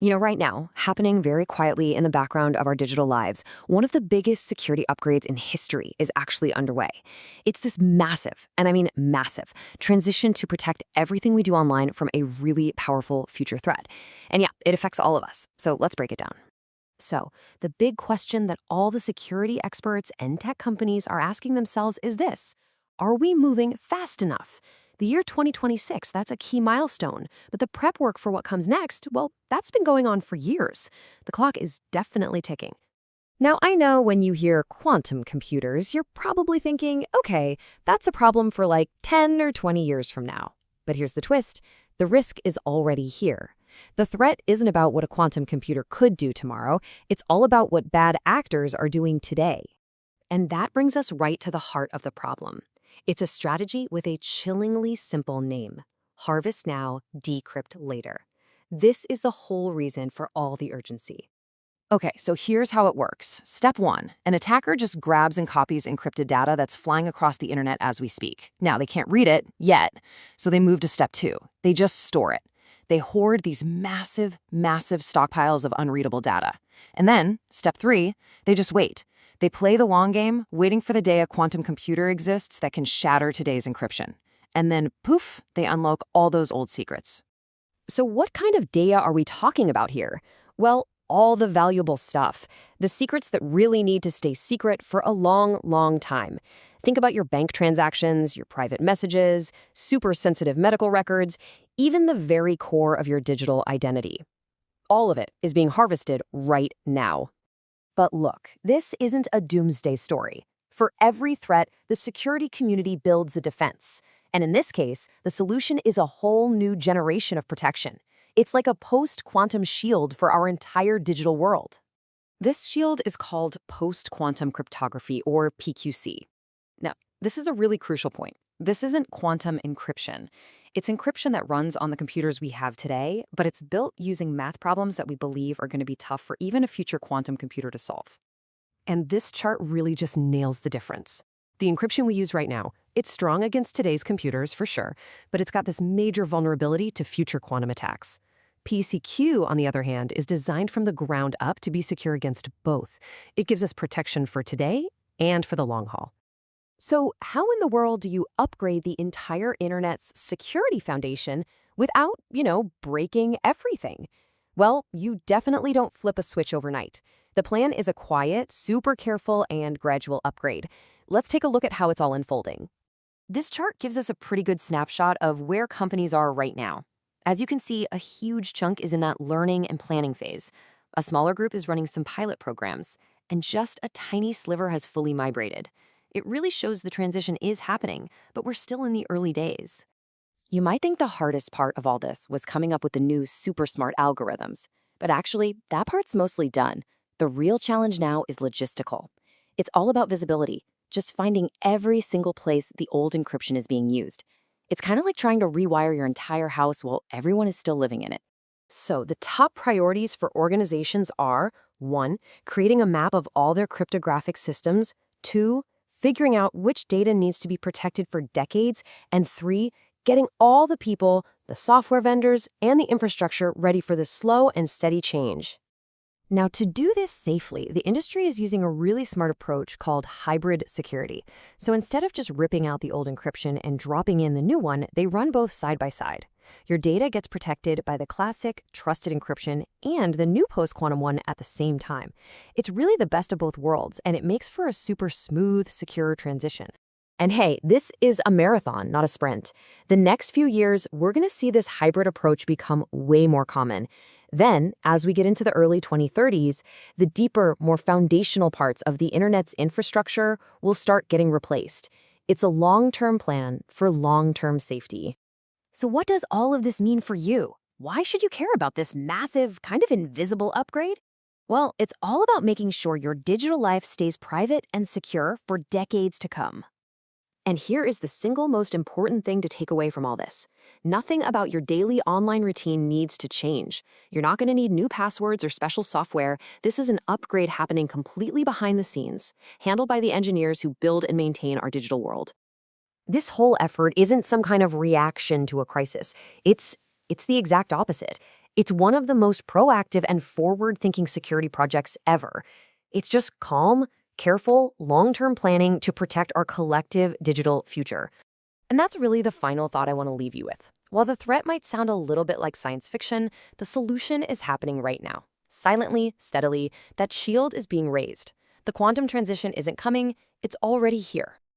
Right now, happening very quietly in the background of our digital lives, one of the biggest security upgrades in history is actually underway. It's this massive, and I mean massive, transition to protect everything we do online from a really powerful future threat. And yeah, it affects all of us. So let's break it down. So, the big question that all the security experts and tech companies are asking themselves is this: are we moving fast enough? The year 2026, that's a key milestone. But the prep work for what comes next, well, that's been going on for years. The clock is definitely ticking. Now, I know when you hear quantum computers, you're probably thinking, okay, that's a problem for like 10 or 20 years from now. But here's the twist: the risk is already here. The threat isn't about what a quantum computer could do tomorrow, it's all about what bad actors are doing today. And that brings us right to the heart of the problem. It's a strategy with a chillingly simple name: harvest now, decrypt later. This is the whole reason for all the urgency. Okay, so here's how it works. Step one, an attacker just grabs and copies encrypted data that's flying across the internet as we speak. Now, they can't read it yet, so they move to step two. They just store it. They hoard these massive, massive stockpiles of unreadable data. And then, step three, they just wait. They play the long game, waiting for the day a quantum computer exists that can shatter today's encryption. And then, poof, they unlock all those old secrets. So, what kind of data are we talking about here? Well, all the valuable stuff, the secrets that really need to stay secret for a long, long time. Think about your bank transactions, your private messages, super sensitive medical records, even the very core of your digital identity. All of it is being harvested right now. But look, this isn't a doomsday story. For every threat, the security community builds a defense. And in this case, the solution is a whole new generation of protection. It's like a post-quantum shield for our entire digital world. This shield is called post-quantum cryptography, or PQC. Now, this is a really crucial point. This isn't quantum encryption. It's encryption that runs on the computers we have today, but it's built using math problems that we believe are going to be tough for even a future quantum computer to solve. And this chart really just nails the difference. The encryption we use right now, it's strong against today's computers for sure, but it's got this major vulnerability to future quantum attacks. PCQ, on the other hand, is designed from the ground up to be secure against both. It gives us protection for today and for the long haul. So how in the world do you upgrade the entire internet's security foundation without, breaking everything? Well, you definitely don't flip a switch overnight. The plan is a quiet, super careful, and gradual upgrade. Let's take a look at how it's all unfolding. This chart gives us a pretty good snapshot of where companies are right now. As you can see, a huge chunk is in that learning and planning phase. A smaller group is running some pilot programs, and just a tiny sliver has fully migrated. It really shows the transition is happening, but we're still in the early days. You might think the hardest part of all this was coming up with the new super smart algorithms, but actually, that part's mostly done. The real challenge now is logistical. It's all about visibility, just finding every single place the old encryption is being used. It's kind of like trying to rewire your entire house while everyone is still living in it. So the top priorities for organizations are: 1, creating a map of all their cryptographic systems; 2, figuring out which data needs to be protected for decades; and 3, getting all the people, the software vendors, and the infrastructure ready for the slow and steady change. Now, to do this safely, the industry is using a really smart approach called hybrid security. So instead of just ripping out the old encryption and dropping in the new one, they run both side by side. Your data gets protected by the classic, trusted encryption and the new post-quantum one at the same time. It's really the best of both worlds, and it makes for a super smooth, secure transition. And hey, this is a marathon, not a sprint. The next few years, we're going to see this hybrid approach become way more common. Then, as we get into the early 2030s, the deeper, more foundational parts of the internet's infrastructure will start getting replaced. It's a long-term plan for long-term safety. So what does all of this mean for you? Why should you care about this massive, kind of invisible upgrade? Well, it's all about making sure your digital life stays private and secure for decades to come. And here is the single most important thing to take away from all this. Nothing about your daily online routine needs to change. You're not going to need new passwords or special software. This is an upgrade happening completely behind the scenes, handled by the engineers who build and maintain our digital world. This whole effort isn't some kind of reaction to a crisis. It's the exact opposite. It's one of the most proactive and forward-thinking security projects ever. It's just calm, careful, long-term planning to protect our collective digital future. And that's really the final thought I want to leave you with. While the threat might sound a little bit like science fiction, the solution is happening right now. Silently, steadily, that shield is being raised. The quantum transition isn't coming, it's already here.